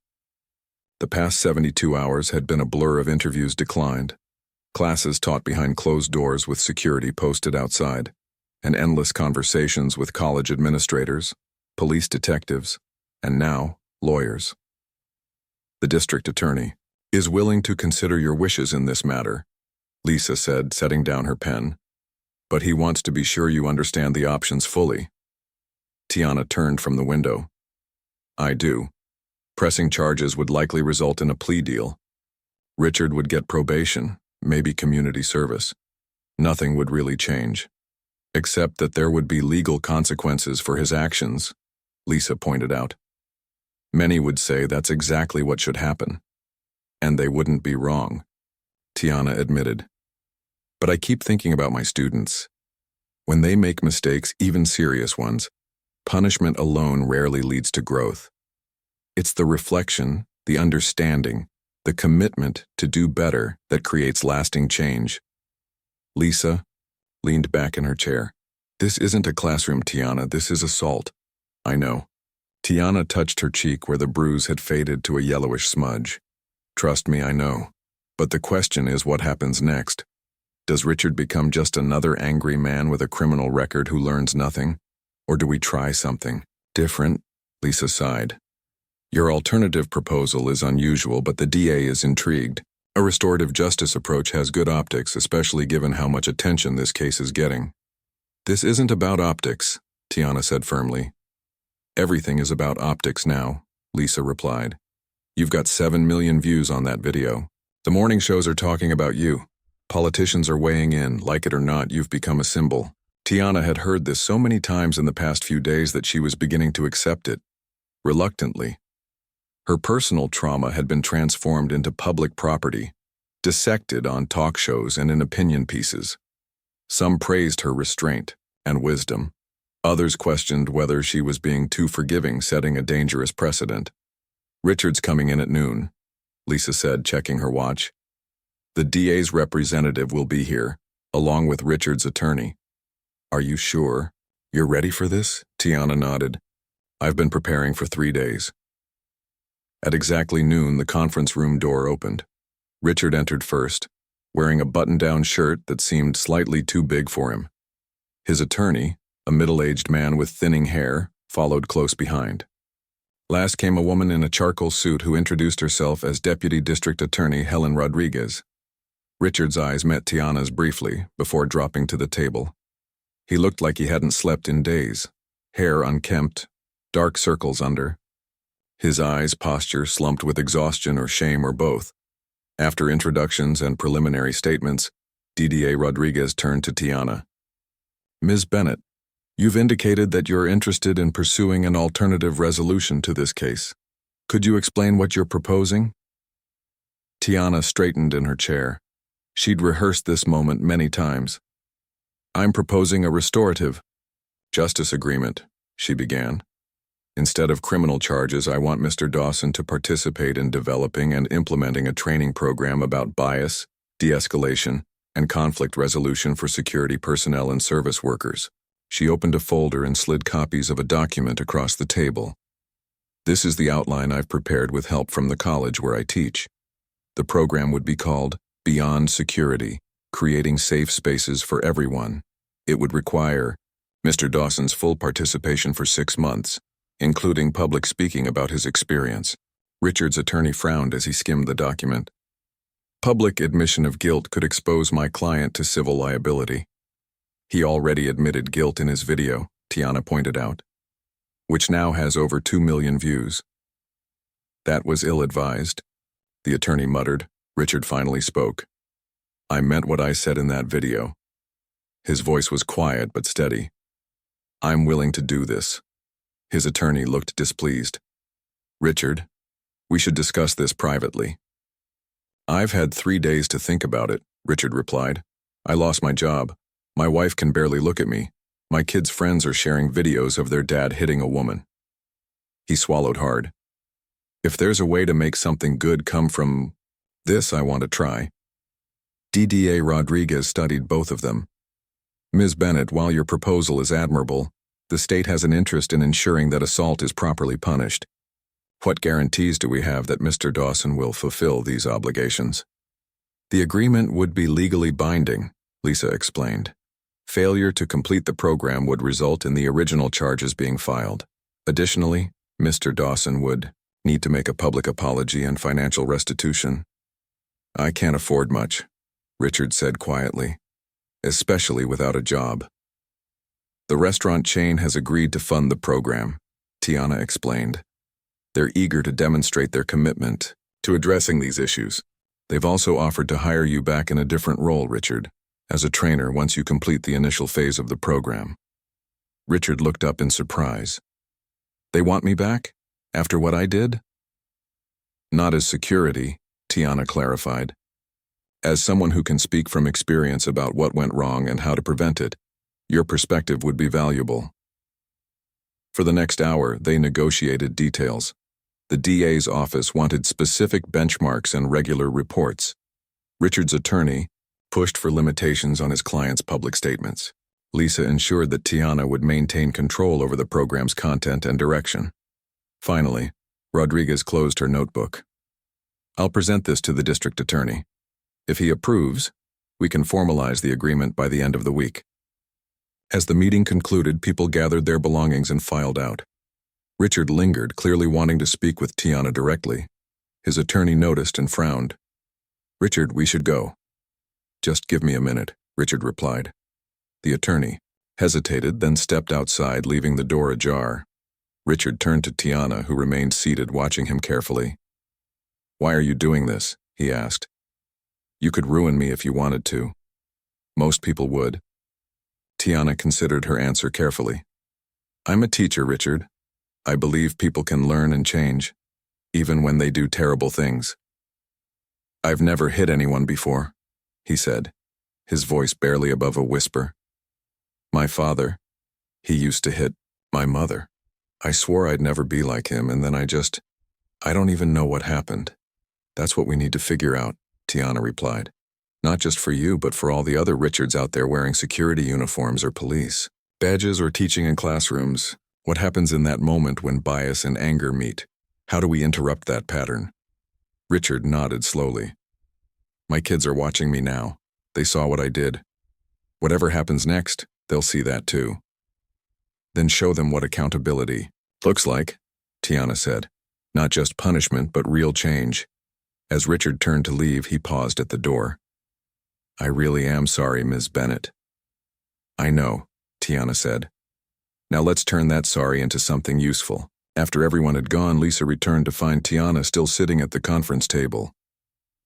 The past 72 hours had been a blur of interviews declined, classes taught behind closed doors with security posted outside, and endless conversations with college administrators, police detectives, and now, lawyers. The district attorney is willing to consider your wishes in this matter, Lisa said, setting down her pen. But he wants to be sure you understand the options fully. Tiana turned from the window. I do. Pressing charges would likely result in a plea deal. Richard would get probation, maybe community service. Nothing would really change. Except that there would be legal consequences for his actions, Lisa pointed out. Many would say that's exactly what should happen. And they wouldn't be wrong, Tiana admitted. But I keep thinking about my students. When they make mistakes, even serious ones, punishment alone rarely leads to growth. It's the reflection, the understanding, the commitment to do better that creates lasting change. Lisa leaned back in her chair. This isn't a classroom, Tiana, this is assault. I know. Tiana touched her cheek where the bruise had faded to a yellowish smudge. Trust me, I know. But the question is what happens next. Does Richard become just another angry man with a criminal record who learns nothing? Or do we try something different? Lisa sighed. Your alternative proposal is unusual, but the DA is intrigued. A restorative justice approach has good optics, especially given how much attention this case is getting. This isn't about optics, Tiana said firmly. Everything is about optics now, Lisa replied. You've got 7 million views on that video. The morning shows are talking about you. Politicians are weighing in, like it or not, you've become a symbol. Tiana had heard this so many times in the past few days that she was beginning to accept it, reluctantly. Her personal trauma had been transformed into public property, dissected on talk shows and in opinion pieces. Some praised her restraint and wisdom. Others questioned whether she was being too forgiving, setting a dangerous precedent. Richard's coming in at noon, Lisa said, checking her watch. The DA's representative will be here, along with Richard's attorney. Are you sure? You're ready for this? Tiana nodded. I've been preparing for 3 days. At exactly noon, the conference room door opened. Richard entered first, wearing a button-down shirt that seemed slightly too big for him. His attorney, a middle-aged man with thinning hair, followed close behind. Last came a woman in a charcoal suit who introduced herself as Deputy District Attorney Helen Rodriguez. Richard's eyes met Tiana's briefly before dropping to the table. He looked like he hadn't slept in days, hair unkempt, dark circles under. His eyes' posture slumped with exhaustion or shame or both. After introductions and preliminary statements, DDA Rodriguez turned to Tiana. Ms. Bennett, you've indicated that you're interested in pursuing an alternative resolution to this case. Could you explain what you're proposing? Tiana straightened in her chair. She'd rehearsed this moment many times. I'm proposing a restorative justice agreement, she began. Instead of criminal charges, I want Mr. Dawson to participate in developing and implementing a training program about bias, de-escalation, and conflict resolution for security personnel and service workers. She opened a folder and slid copies of a document across the table. This is the outline I've prepared with help from the college where I teach. The program would be called Beyond Security, Creating Safe Spaces for Everyone. It would require Mr. Dawson's full participation for 6 months, including public speaking about his experience. Richard's attorney frowned as he skimmed the document. Public admission of guilt could expose my client to civil liability. He already admitted guilt in his video, Tiana pointed out, which now has over 2 million views. That was ill-advised, the attorney muttered. Richard finally spoke. I meant what I said in that video. His voice was quiet but steady. I'm willing to do this. His attorney looked displeased. Richard, we should discuss this privately. I've had 3 days to think about it, Richard replied. I lost my job. My wife can barely look at me. My kids' friends are sharing videos of their dad hitting a woman. He swallowed hard. If there's a way to make something good come from this, I want to try. DDA Rodriguez studied both of them. Ms. Bennett, while your proposal is admirable, the state has an interest in ensuring that assault is properly punished. What guarantees do we have that Mr. Dawson will fulfill these obligations? The agreement would be legally binding, Lisa explained. Failure to complete the program would result in the original charges being filed. Additionally, Mr. Dawson would need to make a public apology and financial restitution. I can't afford much, Richard said quietly, especially without a job. The restaurant chain has agreed to fund the program, Tiana explained. They're eager to demonstrate their commitment to addressing these issues. They've also offered to hire you back in a different role, Richard, as a trainer once you complete the initial phase of the program. Richard looked up in surprise. They want me back? After what I did? Not as security, Tiana clarified. As someone who can speak from experience about what went wrong and how to prevent it, your perspective would be valuable. For the next hour, they negotiated details. The DA's office wanted specific benchmarks and regular reports. Richard's attorney pushed for limitations on his client's public statements. Lisa ensured that Tiana would maintain control over the program's content and direction. Finally, Rodriguez closed her notebook. I'll present this to the district attorney. If he approves, we can formalize the agreement by the end of the week. As the meeting concluded, people gathered their belongings and filed out. Richard lingered, clearly wanting to speak with Tiana directly. His attorney noticed and frowned. "Richard, we should go." "Just give me a minute," Richard replied. The attorney hesitated, then stepped outside, leaving the door ajar. Richard turned to Tiana, who remained seated, watching him carefully. "Why are you doing this?" he asked. "You could ruin me if you wanted to." "Most people would." Tiana considered her answer carefully. "I'm a teacher, Richard. I believe people can learn and change, even when they do terrible things." "I've never hit anyone before," he said, his voice barely above a whisper. "My father, he used to hit my mother. I swore I'd never be like him, and then I don't even know what happened." "That's what we need to figure out," Tiana replied. "Not just for you, but for all the other Richards out there wearing security uniforms or police badges or teaching in classrooms. What happens in that moment when bias and anger meet? How do we interrupt that pattern?" Richard nodded slowly. "My kids are watching me now. They saw what I did. Whatever happens next, they'll see that too. Then show them what accountability looks like," Tiana said. "Not just punishment, but real change." As Richard turned to leave, he paused at the door. "I really am sorry, Ms. Bennett." "I know," Tiana said. "Now let's turn that sorry into something useful." After everyone had gone, Lisa returned to find Tiana still sitting at the conference table.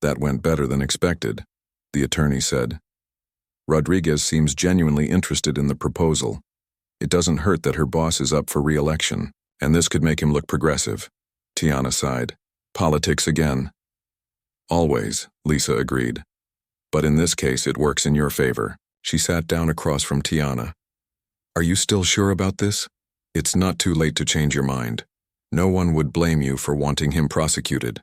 "That went better than expected," the attorney said. "Rodriguez seems genuinely interested in the proposal. It doesn't hurt that her boss is up for re-election, and this could make him look progressive." Tiana sighed. "Politics again." "Always," Lisa agreed. "But in this case, it works in your favor." She sat down across from Tiana. "Are you still sure about this? It's not too late to change your mind. No one would blame you for wanting him prosecuted."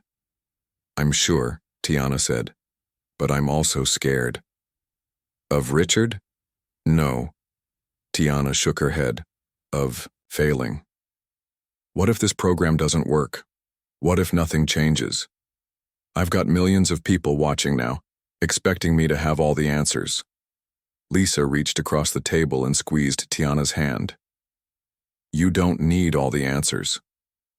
"I'm sure," Tiana said. "But I'm also scared." "Of Richard?" "No." Tiana shook her head. "Of failing." "What if this program doesn't work? What if nothing changes? I've got millions of people watching now, expecting me to have all the answers." Lisa reached across the table and squeezed Tiana's hand. "You don't need all the answers.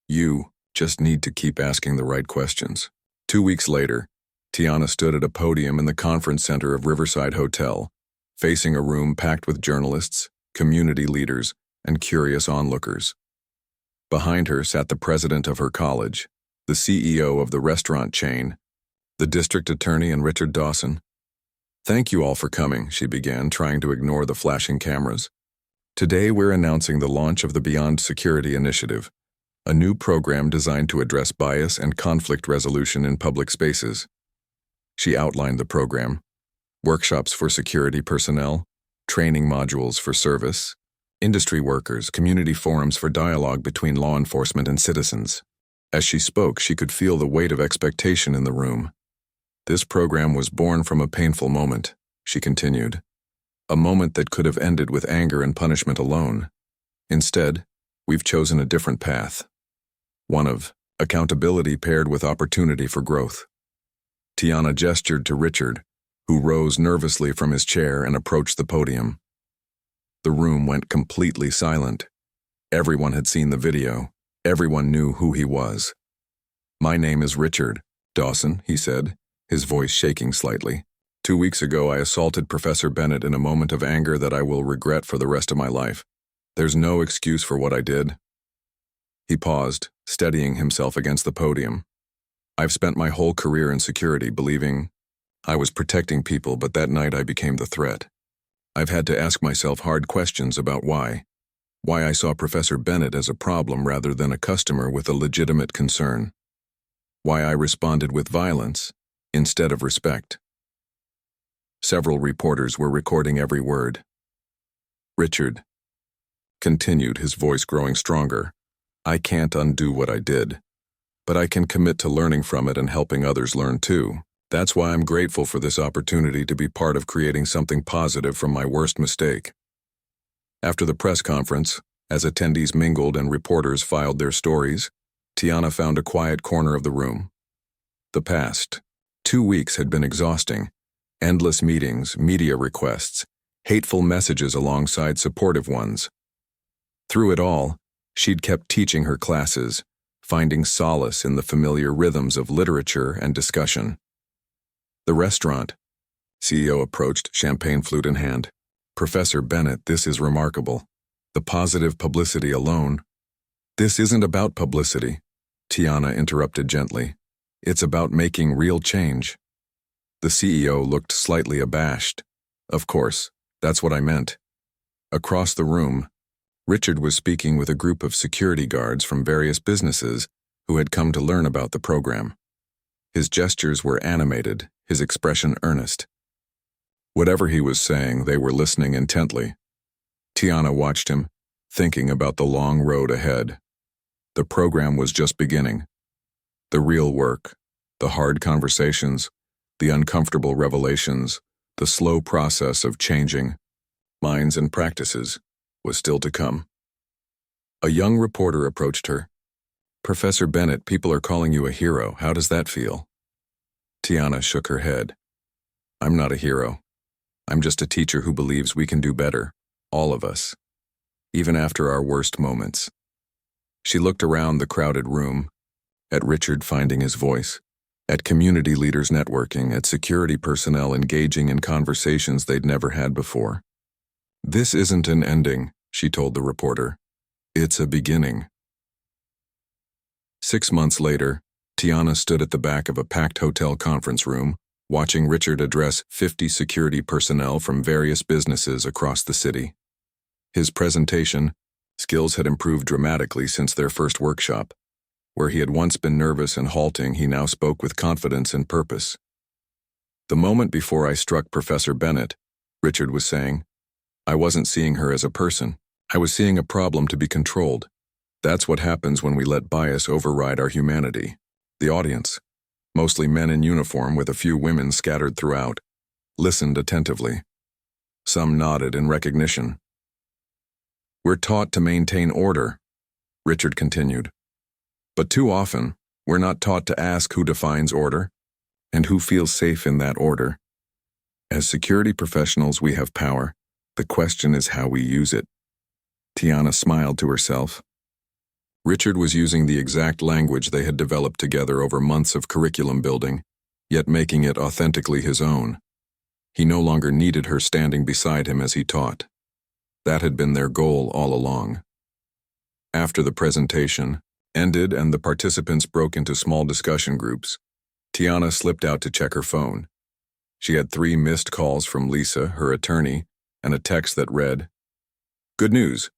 You just need to keep asking the right questions." 2 weeks later, Tiana stood at a podium in the conference center of Riverside Hotel, facing a room packed with journalists, community leaders, and curious onlookers. Behind her sat the president of her college, the CEO of the restaurant chain, the district attorney, and Richard Dawson. "Thank you all for coming," she began, trying to ignore the flashing cameras. "Today we're announcing the launch of the Beyond Security Initiative, a new program designed to address bias and conflict resolution in public spaces." She outlined the program: workshops for security personnel, training modules for service, industry workers, community forums for dialogue between law enforcement and citizens. As she spoke, she could feel the weight of expectation in the room. "This program was born from a painful moment," she continued. "A moment that could have ended with anger and punishment alone. Instead, we've chosen a different path. One of accountability paired with opportunity for growth." Tiana gestured to Richard, who rose nervously from his chair and approached the podium. The room went completely silent. Everyone had seen the video. Everyone knew who he was. "My name is Richard Dawson," he said, his voice shaking slightly. 2 weeks ago, I assaulted Professor Bennett in a moment of anger that I will regret for the rest of my life. There's no excuse for what I did." He paused, steadying himself against the podium. "I've spent my whole career in security believing I was protecting people, but that night I became the threat. I've had to ask myself hard questions about why I saw Professor Bennett as a problem rather than a customer with a legitimate concern. Why I responded with violence instead of respect." Several reporters were recording every word. "Richard continued, his voice growing stronger, "I can't undo what I did, but I can commit to learning from it and helping others learn too. That's why I'm grateful for this opportunity to be part of creating something positive from my worst mistake." After the press conference, as attendees mingled and reporters filed their stories, Tiana found a quiet corner of the room. The past 2 weeks had been exhausting. Endless meetings, media requests, hateful messages alongside supportive ones. Through it all, she'd kept teaching her classes, finding solace in the familiar rhythms of literature and discussion. The restaurant. CEO approached, champagne flute in hand. Professor Bennett, this is remarkable. The positive publicity alone. This isn't about publicity, Tiana interrupted gently. It's about making real change. The CEO looked slightly abashed. Of course, that's what I meant. Across the room, Richard was speaking with a group of security guards from various businesses who had come to learn about the program. His gestures were animated, his expression earnest. Whatever he was saying, they were listening intently. Tiana watched him, thinking about the long road ahead. The program was just beginning. The real work, the hard conversations, the uncomfortable revelations, the slow process of changing minds and practices was still to come. A young reporter approached her. Professor Bennett, people are calling you a hero. How does that feel? Tiana shook her head. I'm not a hero. I'm just a teacher who believes we can do better, all of us, even after our worst moments. She looked around the crowded room, at Richard finding his voice, at community leaders networking, at security personnel engaging in conversations they'd never had before. This isn't an ending, she told the reporter. It's a beginning. 6 months later, Tiana stood at the back of a packed hotel conference room, watching Richard address 50 security personnel from various businesses across the city. His presentation skills had improved dramatically since their first workshop. Where he had once been nervous and halting, he now spoke with confidence and purpose. The moment before I struck Professor Bennett, Richard was saying, I wasn't seeing her as a person. I was seeing a problem to be controlled. That's what happens when we let bias override our humanity. The audience, mostly men in uniform with a few women scattered throughout, listened attentively. Some nodded in recognition. We're taught to maintain order, Richard continued. But too often, we're not taught to ask who defines order and who feels safe in that order. As security professionals, we have power. The question is how we use it. Tiana smiled to herself. Richard was using the exact language they had developed together over months of curriculum building, yet making it authentically his own. He no longer needed her standing beside him as he taught. That had been their goal all along. After the presentation ended and the participants broke into small discussion groups, Tiana slipped out to check her phone. She had 3 missed calls from Lisa, her attorney, and a text that read, Good news.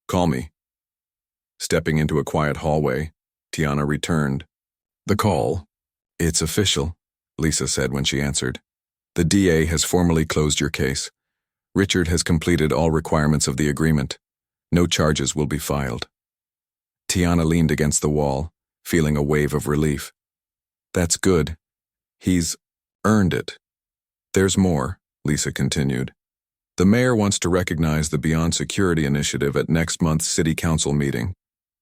Call me. Stepping into a quiet hallway, Tiana returned. The call. It's official, Lisa said when she answered. The DA has formally closed your case. Richard has completed all requirements of the agreement. No charges will be filed. Tiana leaned against the wall, feeling a wave of relief. That's good. He's earned it. There's more, Lisa continued. The mayor wants to recognize the Beyond Security initiative at next month's city council meeting.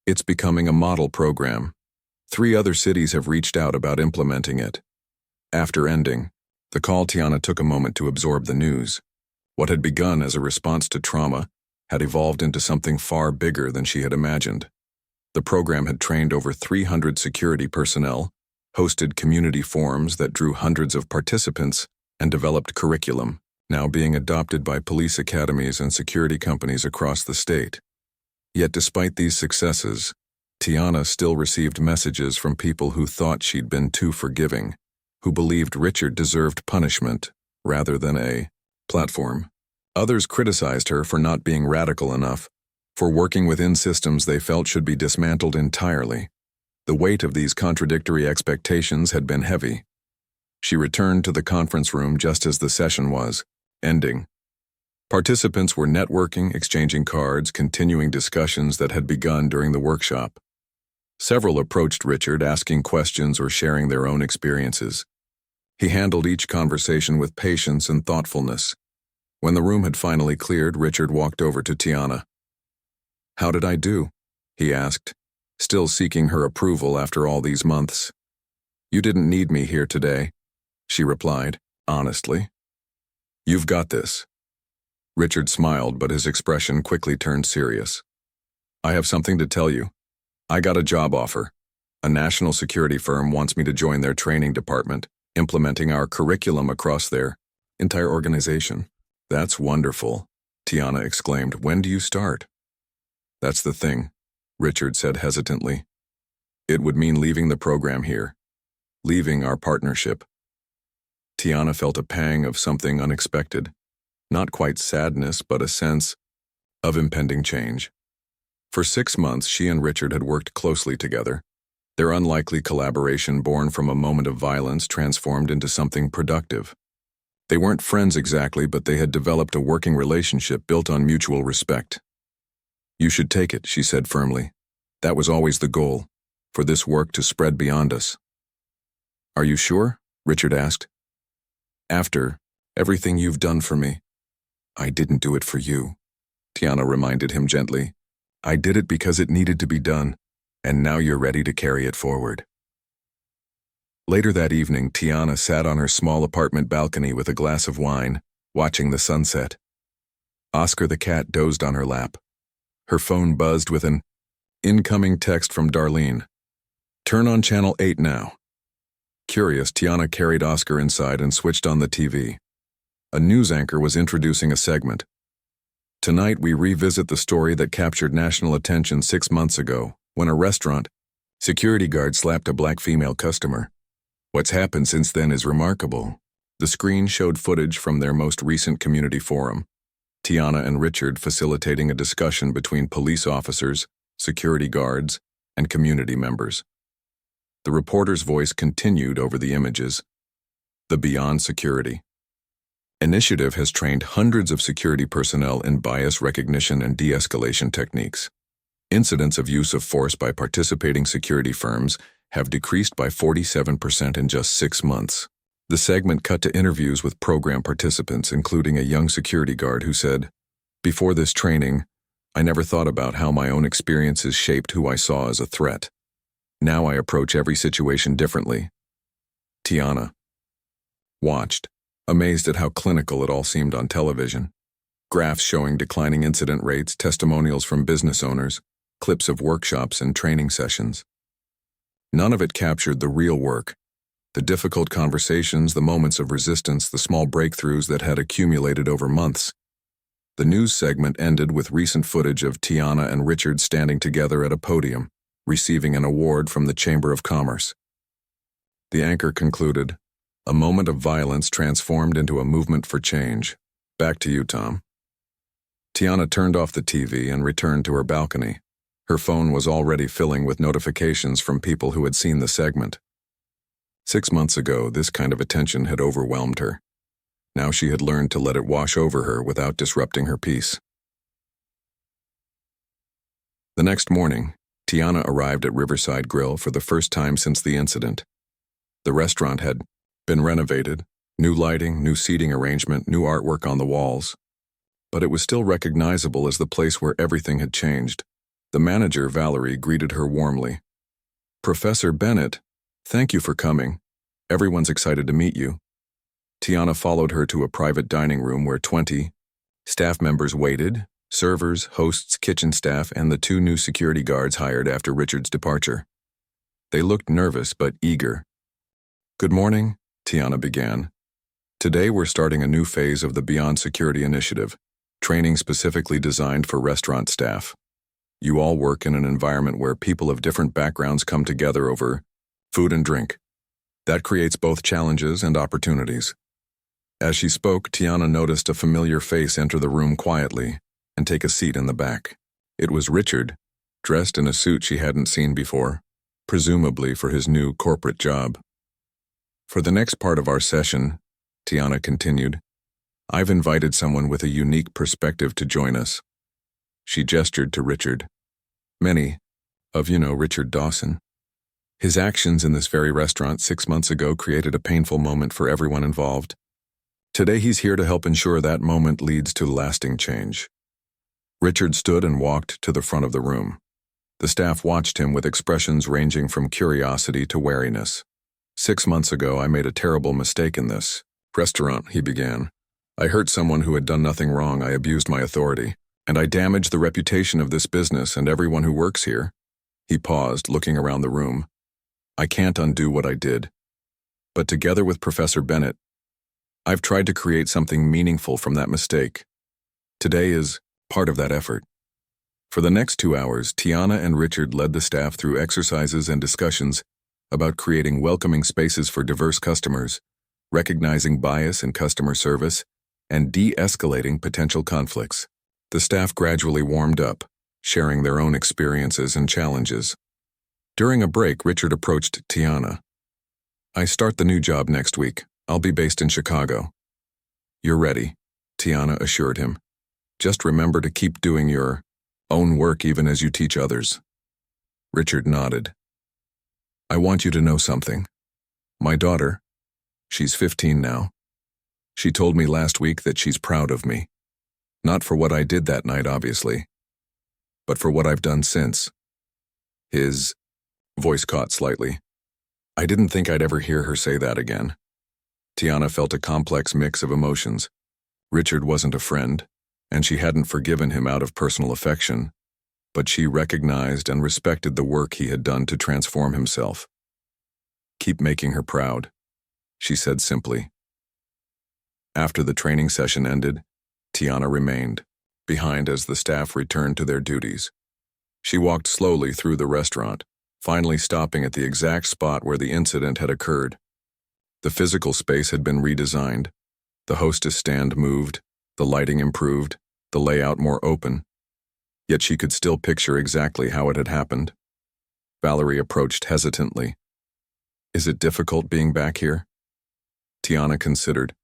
It's becoming a model program. 3 other cities have reached out about implementing it. After ending the call, Tiana took a moment to absorb the news. What had begun as a response to trauma had evolved into something far bigger than she had imagined. The program had trained over 300 security personnel, hosted community forums that drew hundreds of participants, and developed curriculum, now being adopted by police academies and security companies across the state. Yet despite these successes, Tiana still received messages from people who thought she'd been too forgiving, who believed Richard deserved punishment rather than a platform. Others criticized her for not being radical enough, for working within systems they felt should be dismantled entirely. The weight of these contradictory expectations had been heavy. She returned to the conference room just as the session was ending. Participants were networking, exchanging cards, continuing discussions that had begun during the workshop. Several approached Richard, asking questions or sharing their own experiences. He handled each conversation with patience and thoughtfulness. When the room had finally cleared, Richard walked over to Tiana. How did I do? He asked, still seeking her approval after all these months. You didn't need me here today, she replied, honestly. You've got this. Richard smiled, but his expression quickly turned serious. I have something to tell you. I got a job offer. A national security firm wants me to join their training department, implementing our curriculum across their entire organization. That's wonderful, Tiana exclaimed. When do you start? That's the thing, Richard said hesitantly. It would mean leaving the program here, leaving our partnership. Tiana felt a pang of something unexpected, not quite sadness, but a sense of impending change. For 6 months, she and Richard had worked closely together. Their unlikely collaboration, born from a moment of violence, transformed into something productive. They weren't friends exactly, but they had developed a working relationship built on mutual respect. You should take it, she said firmly. That was always the goal, for this work to spread beyond us. Are you sure? Richard asked. After everything you've done for me. I didn't do it for you, Tiana reminded him gently. I did it because it needed to be done, and now you're ready to carry it forward. Later that evening, Tiana sat on her small apartment balcony with a glass of wine, watching the sunset. Oscar the cat dozed on her lap. Her phone buzzed with an incoming text from Darlene. Turn on channel 8 now. Curious, Tiana carried Oscar inside and switched on the TV. A news anchor was introducing a segment. Tonight we revisit the story that captured national attention 6 months ago, when a restaurant security guard slapped a black female customer. What's happened since then is remarkable. The screen showed footage from their most recent community forum. Tiana and Richard facilitating a discussion between police officers, security guards, and community members. The reporter's voice continued over the images. The Beyond Security initiative has trained hundreds of security personnel in bias recognition and de-escalation techniques. Incidents of use of force by participating security firms have decreased by 47% in just 6 months. The segment cut to interviews with program participants, including a young security guard who said, "Before this training, I never thought about how my own experiences shaped who I saw as a threat. Now I approach every situation differently." Tiana watched, amazed at how clinical it all seemed on television. Graphs showing declining incident rates, testimonials from business owners, clips of workshops and training sessions. None of it captured the real work, the difficult conversations, the moments of resistance, the small breakthroughs that had accumulated over months. The news segment ended with recent footage of Tiana and Richard standing together at a podium, receiving an award from the Chamber of Commerce. The anchor concluded, "A moment of violence transformed into a movement for change. Back to you, Tom." Tiana turned off the TV and returned to her balcony. Her phone was already filling with notifications from people who had seen the segment. 6 months ago, this kind of attention had overwhelmed her. Now she had learned to let it wash over her without disrupting her peace. The next morning, Tiana arrived at Riverside Grill for the first time since the incident. The restaurant had been renovated, new lighting, new seating arrangement, new artwork on the walls. But it was still recognizable as the place where everything had changed. The manager, Valerie, greeted her warmly. "Professor Bennett, thank you for coming. Everyone's excited to meet you." Tiana followed her to a private dining room where 20 staff members waited, servers, hosts, kitchen staff, and the 2 new security guards hired after Richard's departure. They looked nervous but eager. "Good morning," Tiana began. "Today we're starting a new phase of the Beyond Security initiative, training specifically designed for restaurant staff. You all work in an environment where people of different backgrounds come together over food and drink. That creates both challenges and opportunities." As she spoke, Tiana noticed a familiar face enter the room quietly and take a seat in the back. It was Richard, dressed in a suit she hadn't seen before, presumably for his new corporate job. "For the next part of our session," Tiana continued, "I've invited someone with a unique perspective to join us." She gestured to Richard. "Many of you know Richard Dawson. His actions in this very restaurant 6 months ago created a painful moment for everyone involved. Today he's here to help ensure that moment leads to lasting change." Richard stood and walked to the front of the room. The staff watched him with expressions ranging from curiosity to wariness. 6 months ago, I made a terrible mistake in this restaurant," he began. "I hurt someone who had done nothing wrong. I abused my authority. And I damaged the reputation of this business and everyone who works here." He paused, looking around the room. "I can't undo what I did." But together with Professor Bennett, I've tried to create something meaningful from that mistake. Today is part of that effort. For the next 2 hours, Tiana and Richard led the staff through exercises and discussions about creating welcoming spaces for diverse customers, recognizing bias in customer service, and de-escalating potential conflicts. The staff gradually warmed up, sharing their own experiences and challenges. During a break, Richard approached Tiana. "I start the new job next week. I'll be based in Chicago." "You're ready," Tiana assured him. "Just remember to keep doing your own work even as you teach others." Richard nodded. "I want you to know something. My daughter, she's 15 now. She told me last week that she's proud of me. Not for what I did that night, obviously, but for what I've done since." His voice caught slightly. I didn't think I'd ever hear her say that again. Tiana felt a complex mix of emotions. Richard wasn't a friend, and she hadn't forgiven him out of personal affection, but she recognized and respected the work he had done to transform himself. "Keep making her proud," she said simply. After the training session ended, Tiana remained behind as the staff returned to their duties. She walked slowly through the restaurant, finally stopping at the exact spot where the incident had occurred. The physical space had been redesigned. The hostess stand moved, the lighting improved, the layout more open. Yet she could still picture exactly how it had happened. Valerie approached hesitantly. "Is it difficult being back here?" Tiana considered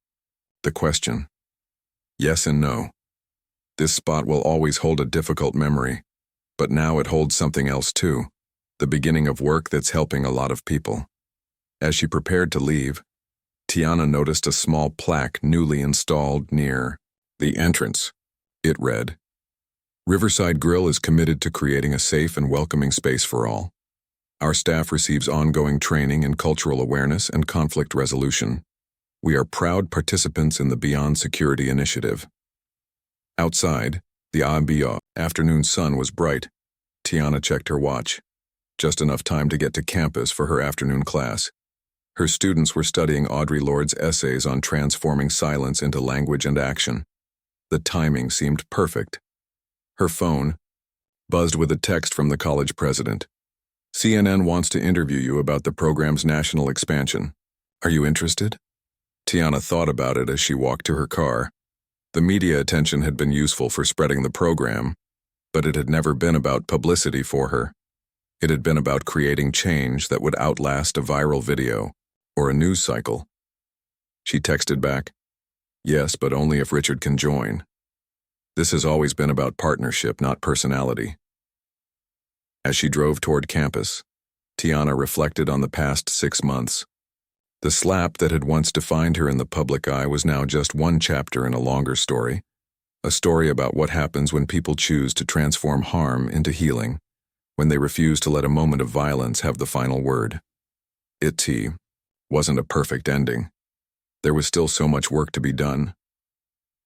the question. Yes and no. This spot will always hold a difficult memory, but now it holds something else too, the beginning of work that's helping a lot of people. As she prepared to leave, Tiana noticed a small plaque newly installed near the entrance. It read, "Riverside Grill is committed to creating a safe and welcoming space for all. Our staff receives ongoing training in cultural awareness and conflict resolution. We are proud participants in the Beyond Security initiative." Outside, the afternoon sun was bright. Tiana checked her watch. Just enough time to get to campus for her afternoon class. Her students were studying Audre Lorde's essays on transforming silence into language and action. The timing seemed perfect. Her phone buzzed with a text from the college president. "CNN wants to interview you about the program's national expansion. Are you interested?" Tiana thought about it as she walked to her car. The media attention had been useful for spreading the program, but it had never been about publicity for her. It had been about creating change that would outlast a viral video or a news cycle. She texted back, "Yes, but only if Richard can join. This has always been about partnership, not personality." As she drove toward campus, Tiana reflected on the past 6 months. The slap that had once defined her in the public eye was now just one chapter in a longer story, a story about what happens when people choose to transform harm into healing, when they refuse to let a moment of violence have the final word. It wasn't a perfect ending. There was still so much work to be done,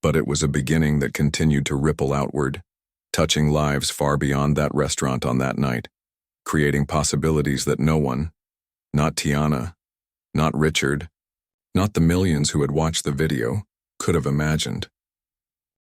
but it was a beginning that continued to ripple outward, touching lives far beyond that restaurant on that night, creating possibilities that no one, not Tiana, not Richard, not the millions who had watched the video, could have imagined.